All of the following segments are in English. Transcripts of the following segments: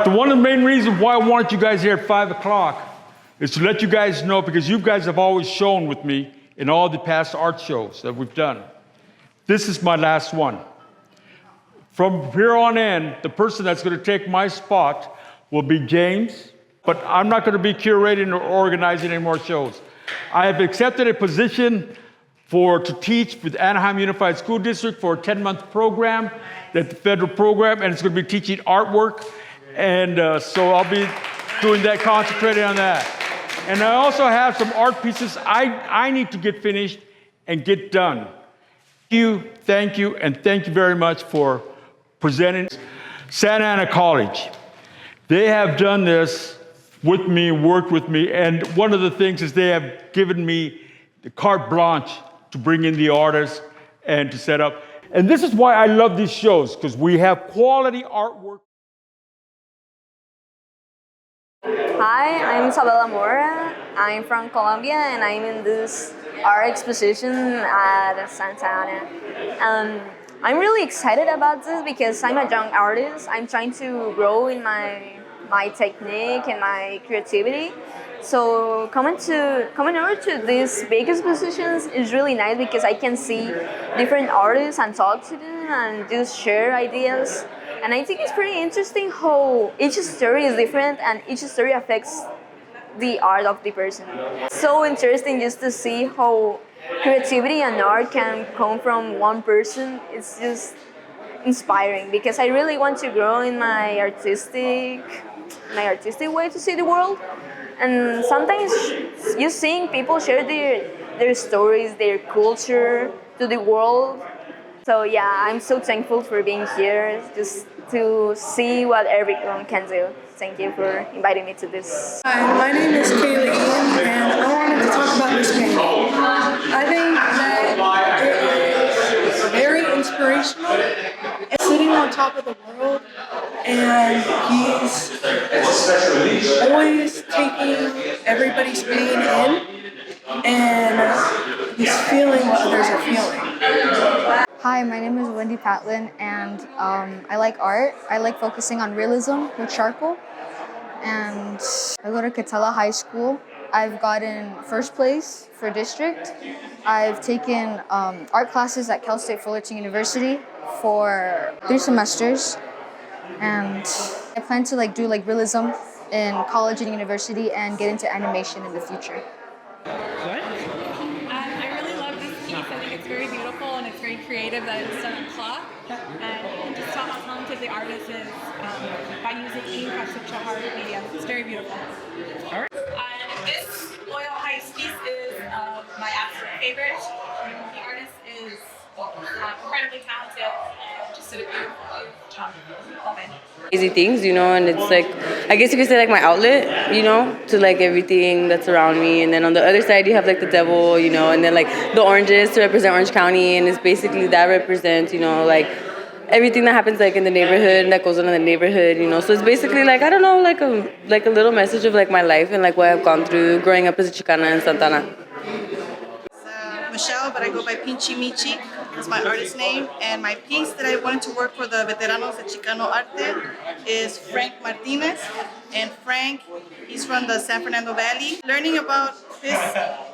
One of the main reasons why I wanted you guys here at 5 o'clock is to let you guys know, because you guys have always shown with me in all the past art shows that we've done. This is my last one. From here on in, the person that's going to take my spot will be James, but I'm not going to be curating or organizing any more shows. I have accepted a position to teach with Anaheim Unified School District for a 10-month program, that's the federal program, and it's going to be teaching artwork. And so I'll be doing that, concentrating on that. And I also have some art pieces I need to get finished and get done. Thank you, and thank you very much for presenting Santa Ana College. They have done this with me, worked with me, and one of the things is they have given me the carte blanche to bring in the artists and to set up. And this is why I love these shows, because we have quality artwork. Hi, I'm Isabella Mora. I'm from Colombia and I'm in this art exposition at Santa Ana. I'm really excited about this because I'm a young artist. I'm trying to grow in my technique and my creativity. So coming over to these big expositions is really nice because I can see different artists and talk to them and just share ideas. And I think it's pretty interesting how each story is different and each story affects the art of the person. So interesting just to see how creativity and art can come from one person. It's just inspiring because I really want to grow in my artistic way to see the world. And sometimes just seeing people share their stories, their culture to the world. So yeah, I'm so thankful for being here, just to see what everyone can do. Thank you for inviting me to this. Hi, my name is Kaylee Ian, and I wanted to talk about this painting. I think that it is very inspirational. It's sitting on top of the world, and he's always taking everybody's pain in, and he's feeling what others are feeling. Hi, my name is Wendy Patlin, and I like art. I like focusing on realism with charcoal. And I go to Catella High School. I've gotten first place for district. I've taken art classes at Cal State Fullerton University for 3 semesters. And I plan to do realism in college and university and get into animation in the future. I think it's very beautiful and it's very creative that it's done on cloth. And just how talented the artist is by using ink as such a hard medium. It's very beautiful. All right. And this oil heist piece is my absolute favorite. The artist is incredibly talented and just did a beautiful job. Love it. Crazy things, and it's I guess you could say my outlet, to everything that's around me. And then on the other side you have the devil, and then the oranges to represent Orange County, and it's basically that represents, everything that happens in the neighborhood and that goes on in the neighborhood, So it's basically I don't know, a little message of my life and what I've gone through growing up as a Chicana in Santa Ana. Michelle, but I go by Pinchi Michi. It's my artist name. And my piece that I wanted to work for the Veteranos de Arte is Frank Martinez. And Frank, he's from the San Fernando Valley. Learning about his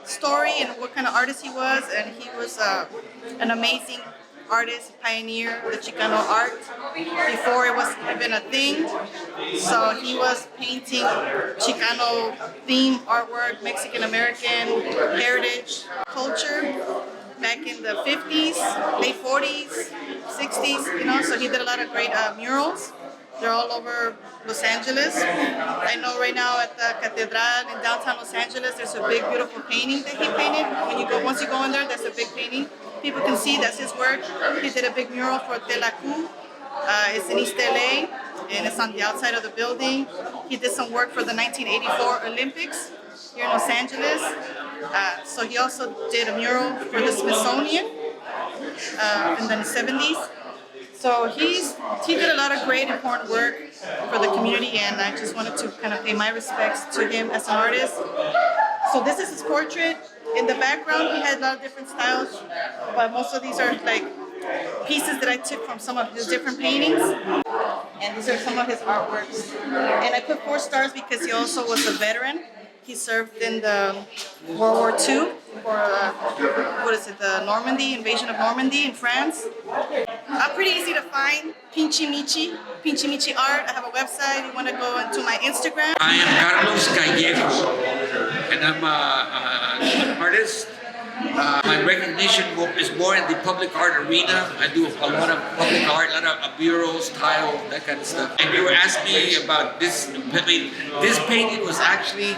story and what kind of artist he was, and he was an amazing artist, pioneer of the Chicano art before it was even a thing. So he was painting Chicano theme artwork, Mexican American heritage culture, like in the 50s, late 40s, 60s, you know, so he did a lot of great murals. They're all over Los Angeles. I know right now at the Catedral in downtown Los Angeles, there's a big, beautiful painting that he painted. Once you go in there, there's a big painting. People can see that's his work. He did a big mural for Telacu. It's in East LA, and it's on the outside of the building. He did some work for the 1984 Olympics here in Los Angeles. So he also did a mural for the Smithsonian in the 70s. So he did a lot of great, important work for the community, and I just wanted to kind of pay my respects to him as an artist. So this is his portrait. In the background, he had a lot of different styles, but most of these are like pieces that I took from some of his different paintings. And these are some of his artworks. And I put 4 stars because he also was a veteran. He served in the World War II for, the Normandy, invasion of Normandy in France. Pretty easy to find, Pinchi Michi Art. I have a website. You want to go into my Instagram. I am Carlos Callejo, and I'm an artist. My recognition is more in the public art arena. I do a lot of public art, a lot of murals, tile, that kind of stuff. And you were asking me about this. I mean, this painting was actually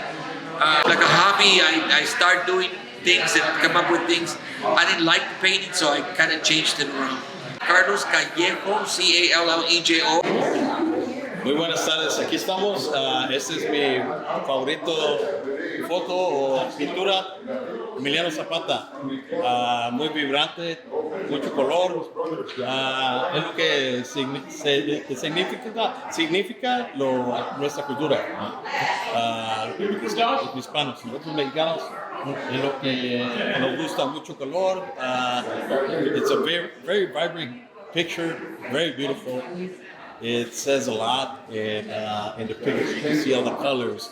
like a hobby. I started doing things and come up with things. I didn't like the painting, so I kind of changed it around. Carlos Callejo, Callejo. Muy buenas tardes, aquí estamos. Este es mi favorito foto o pintura, Emiliano Zapata. Muy vibrante, mucho color. Es lo que significa nuestra cultura. Los hispanos, nosotros mexicanos, es lo que nos gusta, mucho color. It's a very, very vibrant picture, very beautiful. It says a lot in the picture. You can see all the colors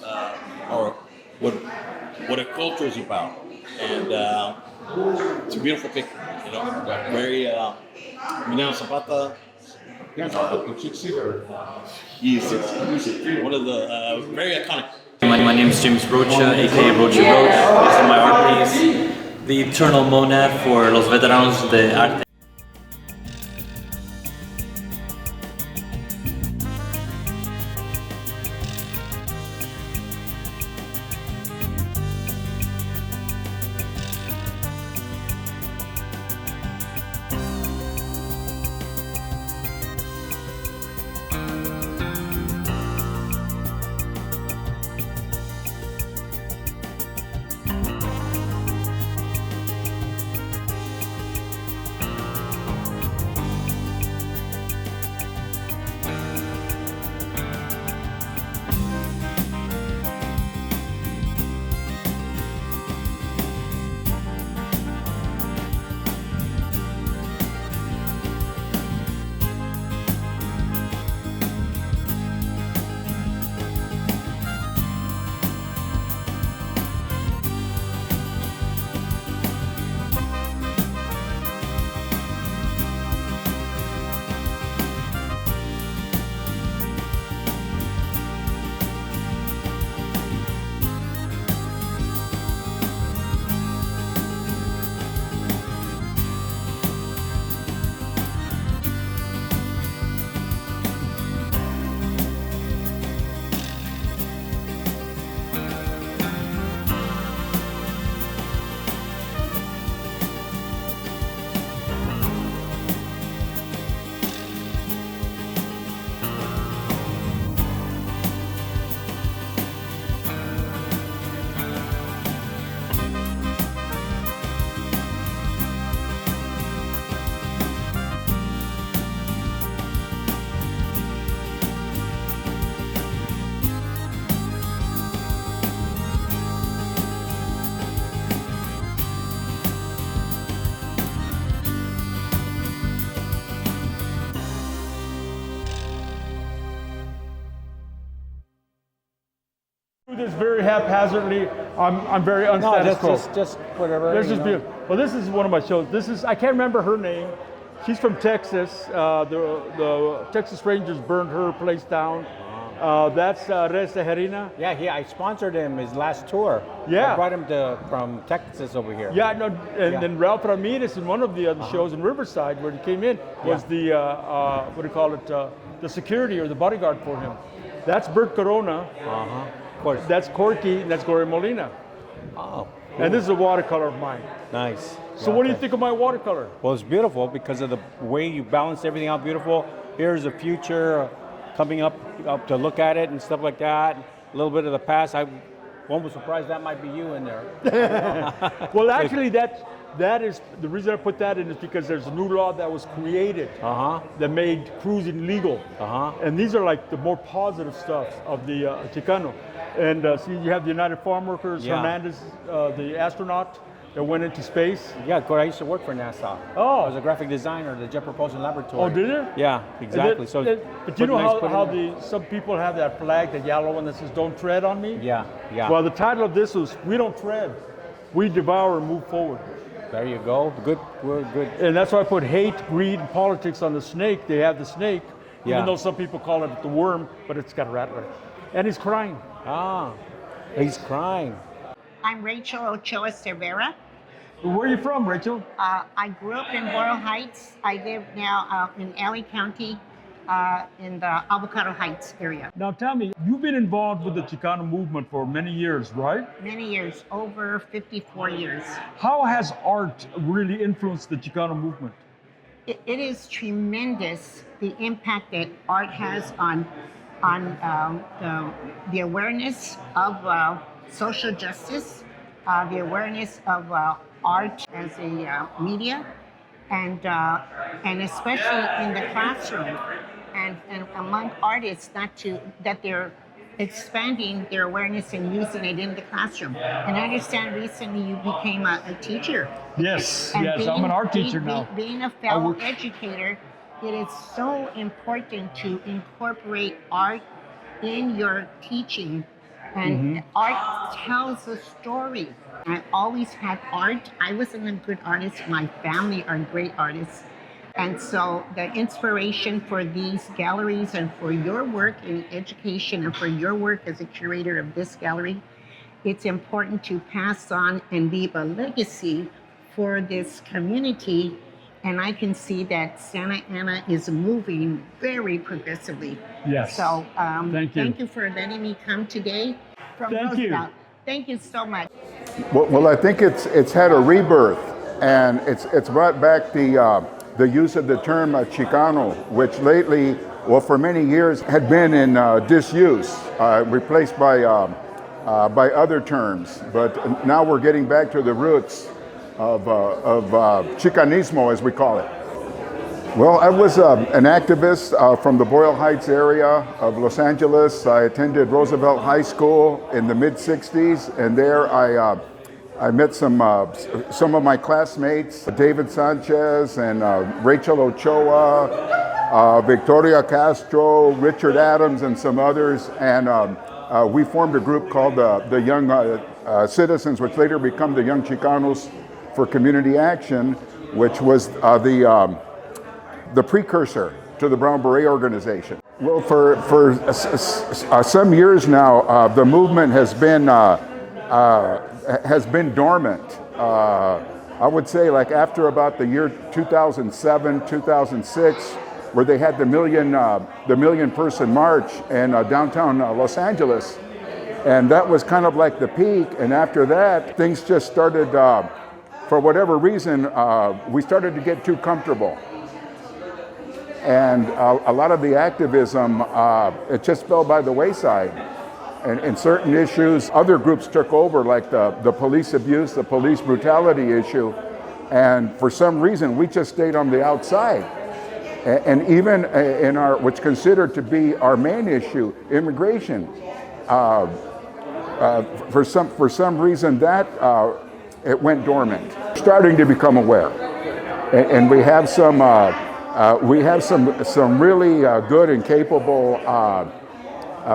or what a culture is about, and it's a beautiful picture. You know, very Emiliano Zapata. He's one of the very iconic. My name is James Rocha, aka Rocha Roach. This is my art piece, the Eternal Monad for Los Veteranos de Arte. This very haphazardly. I'm very unstatus quo. Just whatever. This is beautiful. Well, this is one of my shows. This is, I can't remember her name. She's from Texas. The Texas Rangers burned her place down. That's Res Tejerina. Yeah, I sponsored him his last tour. Yeah. I brought him from Texas over here. Yeah, no, and then Ralph Ramirez in one of the other shows in Riverside where he came in was the, what do you call it, the security or the bodyguard for him. That's Bert Corona. Of course. That's Corky, and that's Gloria Molina. Oh. And this is a watercolor of mine. Nice. So what do you think of my watercolor? Well, it's beautiful because of the way you balance everything out beautiful. Here's the future coming up to look at it and stuff like that. A little bit of the past. One was surprised that might be you in there. Well, actually, that is the reason I put that in is because there's a new law that was created that made cruising legal. And these are like the more positive stuff of the Chicano. And see, you have the United Farm Workers, Hernandez, the astronaut that went into space. Yeah, of course, I used to work for NASA. Oh. I was a graphic designer at the Jet Propulsion Laboratory. Oh, did you? Yeah, exactly. But you know how some people have that flag, the yellow one that says "Don't tread on me"? Yeah. Well, the title of this was "We Don't Tread, We Devour and Move Forward." There you go. Good. And that's why I put hate, greed, and politics on the snake. They have the snake, even though some people call it the worm, but it's got a rattler. And he's crying. He's crying. I'm Rachel Ochoa Cervera. Where are you from, Rachel? I grew up in Boyle Heights. I live now in LA County in the Avocado Heights area. Now tell me, you've been involved with the Chicano movement for many years, right? Many years, over 54 years. How has art really influenced the Chicano movement? It is tremendous, the impact that art has on the awareness of social justice, the awareness of art as a media, and especially in the classroom, and among artists, that they're expanding their awareness and using it in the classroom. And I understand recently you became a teacher. Yes, And I'm an art teacher now. Being a fellow educator, it is so important to incorporate art in your teaching. And art tells a story. I always had art. I wasn't a good artist. My family are great artists. And so the inspiration for these galleries and for your work in education and for your work as a curator of this gallery, it's important to pass on and leave a legacy for this community. And I can see that Santa Ana is moving very progressively. Yes. So thank you for letting me come today from Thank you. Roosevelt. Thank you so much. Well, I think it's had a rebirth, and it's brought back the use of the term Chicano, which lately, well, for many years had been in disuse, replaced by other terms. But now we're getting back to the roots of Chicanismo, as we call it. Well, I was an activist from the Boyle Heights area of Los Angeles. I attended Roosevelt High School in the mid-'60s, and there I met some of my classmates, David Sanchez and Rachel Ochoa, Victoria Castro, Richard Adams, and some others. And we formed a group called the Young Citizens, which later become the Young Chicanos for Community Action, which was the precursor to the Brown Beret organization. Well, for some years now, the movement has been dormant. I would say, like after about the year 2007, 2006, where they had the million person march in downtown Los Angeles, and that was kind of like the peak. And after that, things just started. For whatever reason, we started to get too comfortable. And a lot of the activism, it just fell by the wayside. And in certain issues, other groups took over, like the police abuse, the police brutality issue. And for some reason, we just stayed on the outside. And even in what's considered to be our main issue, immigration, for some reason that it went dormant. Starting to become aware, and we have some really good and capable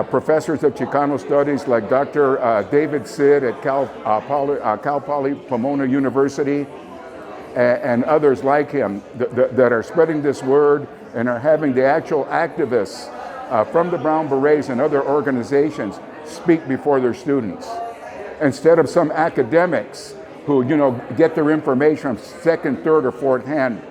professors of Chicano studies, like Dr. David Sid at Cal Poly Pomona University, and others like him that are spreading this word and are having the actual activists from the Brown Berets and other organizations speak before their students, instead of some academics who, get their information from second, third, or fourth hand.